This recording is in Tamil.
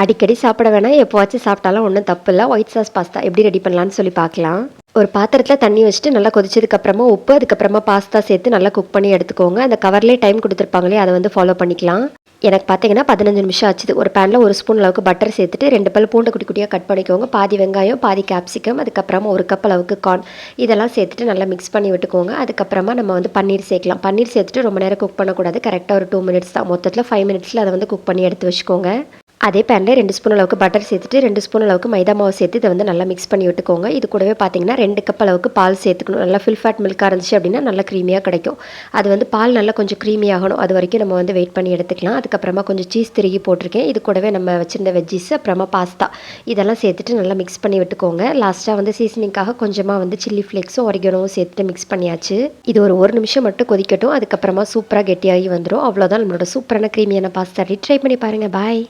அடிக்கடி சாப்பிட வேணாம், எப்போவாச்சும் சாப்பிட்டாலும் ஒன்றும் தப்பு இல்லை. ஒயிட் சாஸ் பாஸ்தா எப்படி ரெடி பண்ணலான்னு சொல்லி பார்க்கலாம். ஒரு பாத்திரத்தில் தண்ணி வச்சுட்டு நல்லா கொதிச்சதுக்கப்புறமா உப்பு, அதுக்கப்புறமா பாஸ்தா சேர்த்து நல்லா குக் பண்ணி எடுத்துக்கோங்க. அந்த கவர்லேயே டைம் கொடுத்துருப்பாங்களே, அதை வந்து ஃபாலோ பண்ணிக்கலாம். எனக்கு பார்த்தீங்கன்னா 15 நிமிஷம் ஆச்சுது. ஒரு பேனில் 1 ஸ்பூன் அளவுக்கு பட்டர் சேர்த்துட்டு 2 பல் பூண்டை குட்டி குட்டியாக கட் பண்ணிக்கோங்க. பாதி வெங்காயம், பாதி கேப்சிகம், அதுக்கப்புறமா 1 கப் அளவுக்கு கார்ன் இதெல்லாம் சேர்த்துட்டு நல்லா மிக்ஸ் பண்ணி விட்டுக்கோங்க. அதுக்கப்புறமா நம்ம வந்து பன்னீர் சேர்க்கலாம். பன்னீர் சேர்த்துட்டு ரொம்ப நேரம் குக் பண்ணக்கூடாது. கரெக்டாக ஒரு 2 மினிட்ஸ் தான். மொத்தத்தில் 5 மினிட்ஸில் அதை வந்து குக் பண்ணி எடுத்து வச்சுக்கோங்க. அதே பேனில் 2 ஸ்பூன் அளவுக்கு பட்டர் சேர்த்துட்டு 2 ஸ்பூன் அளவுக்கு மைதா மாவு சேர்த்து இதை வந்து நல்லா மிக்ஸ் பண்ணி விட்டுக்கோங்க. இது கூடவே பார்த்தீங்கன்னா 2 கப் அளவுக்கு பால் சேர்த்துக்கணும். நல்லா ஃபில் ஃபேட் மில்காக இருந்துச்சு அப்படின்னா நல்லா க்ரீமியாக கிடைக்கும். அது வந்து பால் நல்லா கொஞ்சம் க்ரீமி ஆகணும். அது வரைக்கும் நம்ம வந்து வெயிட் பண்ணி எடுத்துக்கலாம். அதுக்கப்புறமா கொஞ்சம் சீஸ் திருகி போட்டிருக்கேன். இது கூடவே நம்ம வச்சுருந்த வெஜ்ஜீஸ், அப்புறமா பாஸ்தா இதெல்லாம் சேர்த்துட்டு நல்லா மிக்ஸ் பண்ணி விட்டுக்கோங்க. லாஸ்ட்டாக வந்து சீசனிங்காக கொஞ்சமாக வந்து சில்லி ஃப்ளேக்ஸும் ஒரிகனோவும் சேர்த்துட்டு மிக்ஸ் பண்ணியாச்சு. இது ஒரு நிமிஷம் மட்டும் கொதிக்கட்டும். அதுக்கப்புறமா சூப்பராக கெட்டியாகி வந்துடும். அவ்வளோதான், நம்மளோட சூப்பரான க்ரீமியான பாஸ்தா ரெடி. ட்ரை பண்ணி பாருங்கள். பாய்.